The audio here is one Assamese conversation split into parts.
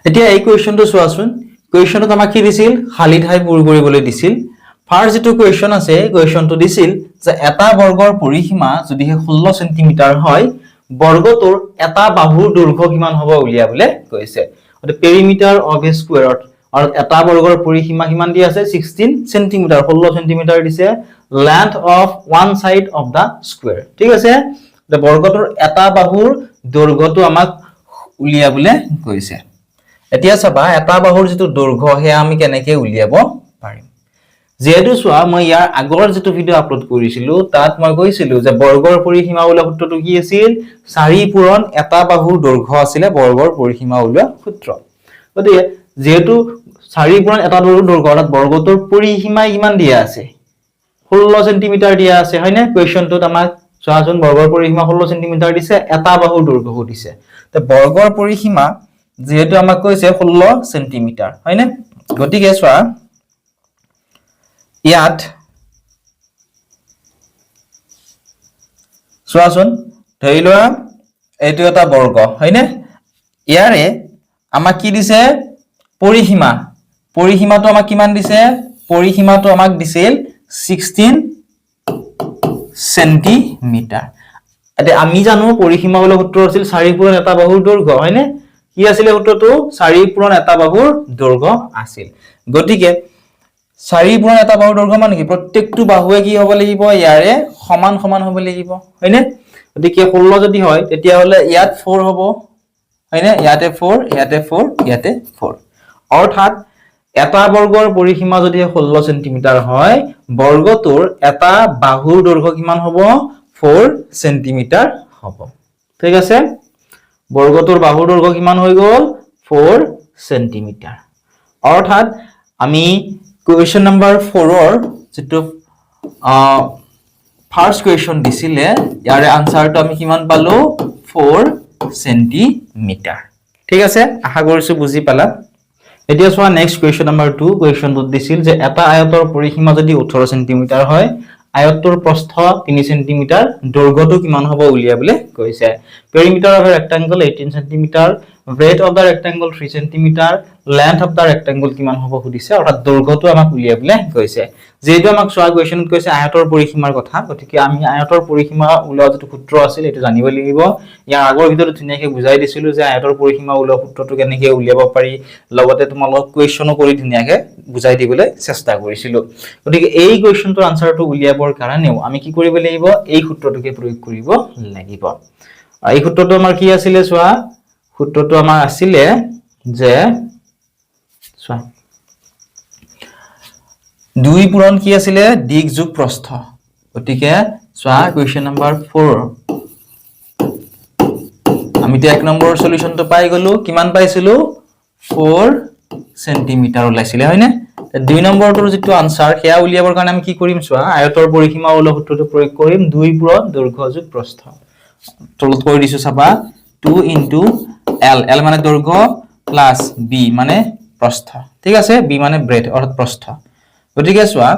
এতিয়া এই কোৱেশ্চনটো চোৱাচোন কোৱেশ্চনত আমাক কি দিছিল খালি ঠাই পূৰ কৰিবলৈ দিছিল ফাৰ্স্ট যেটো কোৱেশ্চন আছে কোৱেশ্চনটো দিছিল যে এটা বৰ্গৰ পৰিসীমা যদি 16 সেন্টিমিটাৰ হয় বৰ্গটোৰ এটা বাহুৰ দৈৰ্ঘ্য কিমান হ'ব উলিয়াবলৈ কৈছে অৰ্থাৎ পেৰিমিটাৰ অফ এ স্কয়াৰ আৰু এটা বৰ্গৰ পৰিসীমা কিমান দি আছে 16 সেন্টিমিটাৰ 16 সেন্টিমিটাৰ দিছে length of one side of the square ঠিক আছে বৰ্গটোৰ এটা বাহুৰ দৈৰ্ঘ্যটো আমাক উলিয়াবলৈ কৈছে এতিয়া চাবা এটা বাহুৰ যেটো দৈৰ্ঘ্য হে আমি কেনেকৈ উলিয়াব পাৰিম যেহেতু চোৱা মই ইয়াৰ আগৰ যেটো ভিডিও আপলোড কৰিছিলো তাত মই কৈছিলো যে বৰ্গৰ পৰিসীমা উলিওৱা সূত্ৰটো কি আছিল 4 পূৰণ এটা বাহুৰ দৈৰ্ঘ্য আছিল বৰ্গৰ পৰিসীমা উলিওৱা সূত্ৰ গতিকে যেহেতু 4 পূৰণ এটা বাহুৰ দৈৰ্ঘ্য অৰ্থাৎ বৰ্গটোৰ পৰিসীমা কিমান দিয়া আছে 16 সেন্টিমিটাৰ দিয়া আছে হয়নে কোৱেশ্চনটোত আমাক চোৱাচোন বৰ্গৰ পৰিসীমা 16 সেন্টিমিটাৰ দিছে এটা বাহুৰ দৈৰ্ঘ্য দিছে তে বৰ্গৰ পৰিসীমা যেহেতু আমাক কৈছে 16 সেন্টিমিটাৰ হয়নে গতিকে চোৱা ইয়াত চোৱাচোন ধৰি লোৱা এইটো এটা বৰ্গ হয়নে ইয়াৰে আমাক কি দিছে পৰিসীমাটো আমাক কিমান দিছে পৰিসীমাটো আমাক দিছিল 16 সেন্টিমিটাৰ এতিয়া আমি জানো পৰিসীমা হল সূত্ৰ আছিল 4 পূৰণ এটা বাহুৰ দৈৰ্ঘ্য হয়নে কি আছিল সূত্ৰটো 4 পূৰণ এটা বাহুৰ দৈৰ্ঘ্য আছিল গতিকে 4 পূৰণ এটা বাহুৰ দৈৰ্ঘ্য মানে কি প্ৰত্যেকটো বাহুৱে কি হ'ব লাগিব ইয়াৰে সমান সমান হ'ব লাগিব হয়নে গতিকে 16 যদি হয় তেতিয়া হলে ইয়াত 4 হ'ব হয়নে ইয়াতে 4 ইয়াতে 4 ইয়াতে 4 অৰ্থাৎ এটা বৰ্গৰ পৰিসীমা যদি 16 সেন্টিমিটাৰ হয় বৰ্গটোৰ এটা বাহুৰ দৈৰ্ঘ্য কিমান হ'ব 4 সেন্টিমিটাৰ হ'ব ঠিক আছে বৰ্গটোৰ বাহুৰ দৈৰ্ঘ্য কিমান হৈ গ'ল 4 সেন্টিমিটাৰ অৰ্থাৎ আমি কোৱেশ্চন নম্বৰ 4 ৰ যেটো ফাৰ্স্ট কোৱেশ্চন দিছিলে ইয়াৰ আনসাৰটো আমি কিমান পালো 4 সেন্টিমিটাৰ ঠিক আছে আশা কৰিছো বুজি পালা এতিয়া চোৱা নেক্সট কোৱেশ্চন নম্বৰ 2 কোৱেশ্চনটো দিছিল যে এটা আয়তৰ পৰিসীমা যদি 18 সেন্টিমিটাৰ হয় আয়তৰ প্ৰস্থ 3 সেন্টিমিটাৰ দৈৰ্ঘ্যটো কিমান হ'ব উলিয়াবলৈ কৈছে perimeter of a rectangle 18 centimeter breadth of the rectangle 3 centimeter length of the rectangle কিমান হ'ব খুদিছে অৰ্থাৎ দৈৰ্ঘ্যটো আমাক উলিয়াবলৈ কৈছে যেহেতু আমাক চোৱা কোৱেশ্চনত কৈছে আয়তৰ পৰিসীমাৰ কথা গতিকে আমি আয়তৰ পৰিসীমা উলিওৱা যেটো সূত্ৰ আছিল এটো জানিব লাগিব ইয়াৰ আগৰ ভিডিওত ধুনীয়াকৈ বুজাই দিছিলো যে আয়তৰ পৰিসীমা উলিওৱা সূত্ৰটো কেনেকৈ উলিয়াব পাৰি লগতে তোমালোকক কোৱেশ্চনো কৰি ধুনীয়াকৈ বুজাই দিবলৈ চেষ্টা কৰিছিলো গতিকে এই কোৱেশ্চনটোৰ আনসাৰটো উলিয়াবৰ কাৰণেও আমি কি কৰিব লাগিব এই সূত্ৰটোকে প্ৰয়োগ কৰিব লাগিব এই সূত্ৰটো আমাৰ কি আছিল চোৱা সূত্ৰটো আমাৰ আছিল যে চোৱা 2 পূৰণ কি আছিল দিক যোগ প্ৰস্থ গতিকে চোৱা কোৱেশ্চন নম্বৰ 4 আমি তে এক নম্বৰ সলিউশনটো পাই গলো কিমান পাইছিলো 4 সেন্টিমিটাৰ ওলাইছিলে হয়নে 2 নম্বৰটোৰ যেটো আনসাৰ হেয়া উলিয়াবৰ কাৰণে আমি কি কৰিম চোৱা আয়তৰ পৰিসীমা উলিওৱা সূত্ৰটো প্ৰয়োগ কৰিম 2 পূৰণ দৈৰ্ঘ্য যোগ প্ৰস্থ তলত কৰি দিছো চাবা 2 into l মানে দৈৰ্ঘ্য প্লাস b মানে প্ৰস্থ ঠিক আছে b মানে ব্ৰেথ অৰ্থাৎ প্ৰস্থ গতিকে চোৱা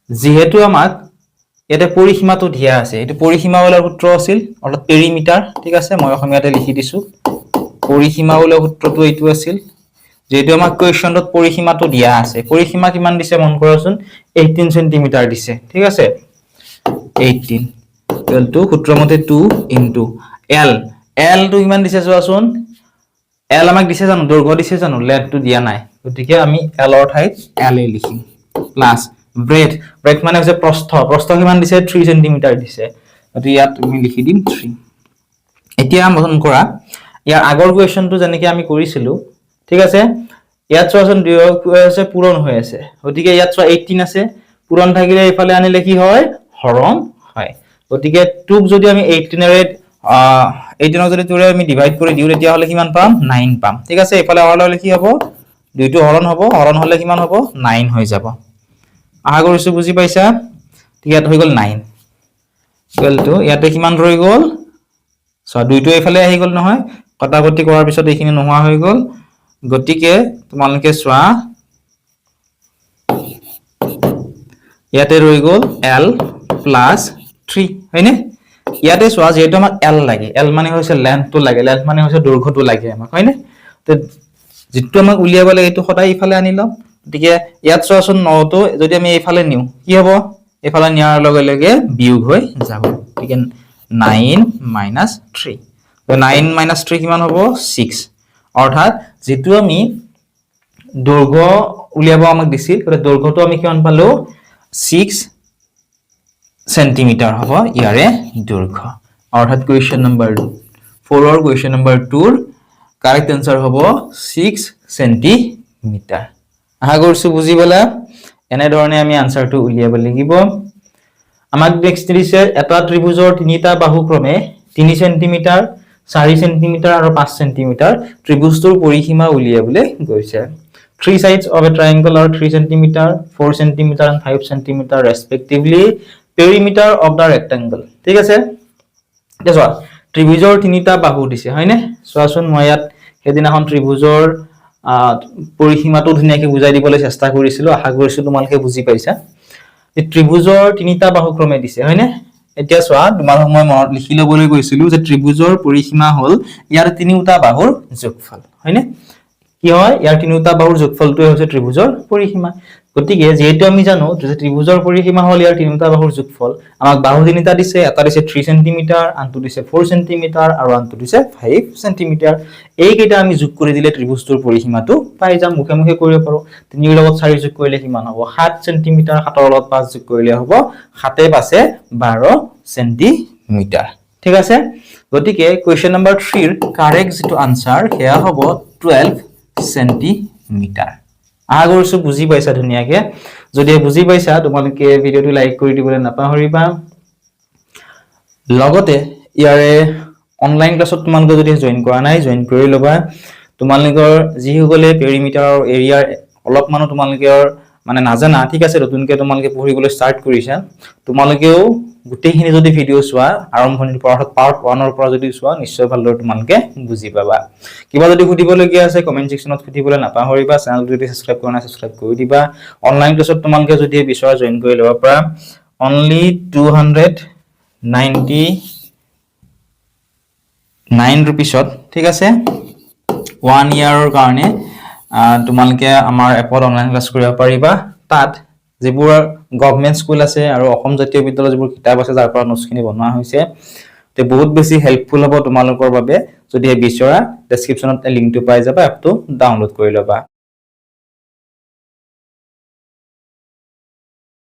যেহেতু আমাক এটা পৰিসীমাটো দিয়া আছে এটো পৰিসীমা উলিওৱাৰ সূত্ৰ আছিল অৰ্থাৎ পেৰিমিটাৰ ঠিক আছে মই অসমীয়াতে লিখি দিছো পৰিসীমা উলিওৱাৰ সূত্ৰটো এইটো আছিল যেহেতু আমাক কোৱেশ্চনত পৰিসীমাটো দিয়া আছে পৰিসীমা কিমান দিছে মন কৰচোন 18 সেন্টিমিটাৰ দিছে ঠিক আছে 18 equal to সূত্ৰ মতে 2 into l টো কিমান দিছে চোৱাচোন l আমাক দিছে জানো দৈৰ্ঘ্য দিছে জানো লেন্থটো দিয়া নাই গতিকে আমি l ৰ ঠাইত l এ লিখিম প্লাস ব্ৰেথ মানে হৈছে প্ৰস্থ কিমান দিছে 3 সেন্টিমিটাৰ দিছে গতিকে ইয়াত আমি লিখি দিম 3 এতিয়া মন কৰা ইয়াৰ আগৰ কোৱেশ্চনটো যেনেকৈ আমি কৰিছিলো ঠিক আছে ইয়াত চোৱাচোন আছে পূৰণ হৈ আছে গতিকে ইয়াত চোৱা 18 আছে পূৰণ থাকিলে ইফালে আনিলে কি হয় হৰণ হয় গতিকে 2 যদি আমি 18 ৰে 18 যদি 2 ৰে আমি ডিভাইড কৰি দিও তেতিয়া হলে কিমান পাম 9 পাম ঠিক আছে ইফালে হৰলে কি হ'ব 2 টো হৰণ হলে কিমান হ'ব 9 হৈ যাব আশা কৰিছো বুজি পাইছা ঠিক আছে হৈ গল 9 ইকুৱেল টু ইয়াতে কিমান ৰৈ গল সো 2 টো ইফালে আহি গল নহয় কটাকটি কৰাৰ পিছত এইখিনি নোহোৱা হৈ গল গতিকে তোমালোকে চোৱা ইয়াতে ৰৈ গল l plus 3 হয়নে ইয়াতে চোৱা যেহেতু আমাক l লাগে l মানে হৈছে লেন্থটো লাগে লেন্থ মানে হৈছে দৈৰ্ঘ্যটো লাগে আমাক হয়নে তে যেটো আমাক উলিয়াব লাগে এটো সদায় ইফালে আনি লম গতিকে ইয়াত চোৱাচোন 9 টো যদি আমি ইফালে নিউ কি হ'ব ইফালে নিয়াৰ লগে লগে বিয়োগ হৈ যাব গতিকে 9 - 3 তো 9 - 3 কিমান হ'ব 6 অৰ্থাৎ যেটো আমি দৈৰ্ঘ্য উলিয়াব আমাক দিছিল গতিকে দৈৰ্ঘ্যটো আমি কিমান পালো 6 সেন্টিমিটাৰ হ'ব ইয়াৰে দৈৰ্ঘ্য অৰ্থাৎ question number 4 or question number 2 ৰ কাৰেক্ট আনসাৰ হ'ব 6 সেন্টিমিটাৰ আশা কৰিছো বুজি পালা এনে ধৰণে আমি আনসাৰটো উলিয়াব লাগিব আমাক নেক্সট দিছে এটা ত্ৰিভুজৰ তিনিটা বাহু ক্ৰমে 3 সেন্টিমিটাৰ 4 সেন্টিমিটাৰ আৰু 5 সেন্টিমিটাৰ ত্ৰিভুজটোৰ পৰিসীমা উলিয়াবলৈ গৈছে 3 sides of a triangle are 3 centimeter 4 centimeter and 5 centimeter respectively perimeter of the rectangle ঠিক আছে এতিয়া চোৱা ত্ৰিভুজৰ তিনিটা বাহু দিছে হয়নে চোৱাচোন মই ইয়াত হেদিনাখন ত্ৰিভুজৰ পৰিসীমাটো ধুনীয়াকৈ বুজাই দিবলৈ চেষ্টা কৰিছিলো আশা কৰিছো তোমালোকে বুজি পাইছা এই ত্ৰিভুজৰ তিনিটা বাহু ক্ৰমে দিছে হয়নে এতিয়া চোৱা তোমালোক মই মনত লিখি লবলৈ কৈছিলো যে ত্ৰিভুজৰ পৰিসীমা হল ইয়াৰ তিনিটা বাহুৰ যোগফল হয়নে কি হয় ইয়াৰ তিনিটা বাহুৰ যোগফলটোই হৈছে ত্ৰিভুজৰ পৰিসীমা গতিকে যেহেতু আমি জানো যে ত্ৰিভুজৰ পৰিসীমা হল ইয়াৰ তিনিটা বাহুৰ যোগফল আমাক বাহু তিনিটা দিছে এটা দিছে 3 সেন্টিমিটাৰ আনটো দিছে 4 সেন্টিমিটাৰ আৰু আনটো দিছে 5 সেন্টিমিটাৰ এই কেইটা আমি যোগ কৰি দিলে ত্ৰিভুজটোৰ পৰিসীমাটো পাই যাম মুখে মুখে কৰিব পাৰো 3 ৰ লগত 4 যোগ কৰিলে কিমান হ'ব 7 সেন্টিমিটাৰ 7 ৰ লগত 5 যোগ কৰিলে হ'ব 7 এ 5 এ 12 সেন্টিমিটাৰ ঠিক আছে গতিকে কোৱেশ্চন নম্বৰ 3 ৰ কাৰেক্ট যেটো আনসাৰ হেয়া হ'ব 12 সেন্টিমিটাৰ আশা কৰিছো বুজি পাইছা ধুনীয়াকে যদি বুজি পাইছা তোমালোকে ভিডিওটো লাইক কৰি দিবলৈ নাপাহৰিবা লগতে ইয়াৰে অনলাইন ক্লাছত তোমালোকে যদি জয়েন কৰা নাই জয়েন কৰি লবা তোমালোকৰ যি হগলে পেৰিমিটাৰ আৰু এৰিয়াৰ অলপ মানো তোমালোকৰ মানে নাজানা ঠিক আছে নতুনকৈ তোমালোকে পঢ়িবলৈ ষ্টাৰ্ট কৰিছা তোমালোকেও গুটেইখিনি যদি ভিডিও চোৱা আৰম্ভণিৰ পৰা পাৰ্ট 1 ৰ পৰা যদি চোৱা নিশ্চয় ভালদৰে তোমালোকে বুজি পাবা কিবা যদি সুধিবলগীয়া আছে কমেন্ট সেকশনত সুধিবলৈ নাপাহৰিবা চেনেলটো যদি সাবস্ক্ৰাইব কৰা নাই সাবস্ক্ৰাইব কৰি দিবা অনলাইন ক্লাছত তোমালোকে যদি বিচৰা জয়েন কৰি লবা পৰা only 299 rupeesত ঠিক আছে 1 ইয়াৰৰ কাৰণে তোমালোকে আমাৰ এপত অনলাইন ক্লাছ কৰিব পাৰিবা তাত যিবোৰ গভৰ্ণমেন্ট স্কুল আছে আৰু অসম জাতীয় বিদ্যালয় যিবোৰ কিতাপ আছে যাৰ পৰা নোটছখিনি বনোৱা হৈছে তে বহুত বেছি হেল্পফুল হ'ব তোমালোকৰ বাবে যদি বিচৰা ডেসক্ৰিপচনত লিংকটো পাই যাবা এপটো ডাউনলোড কৰি লবা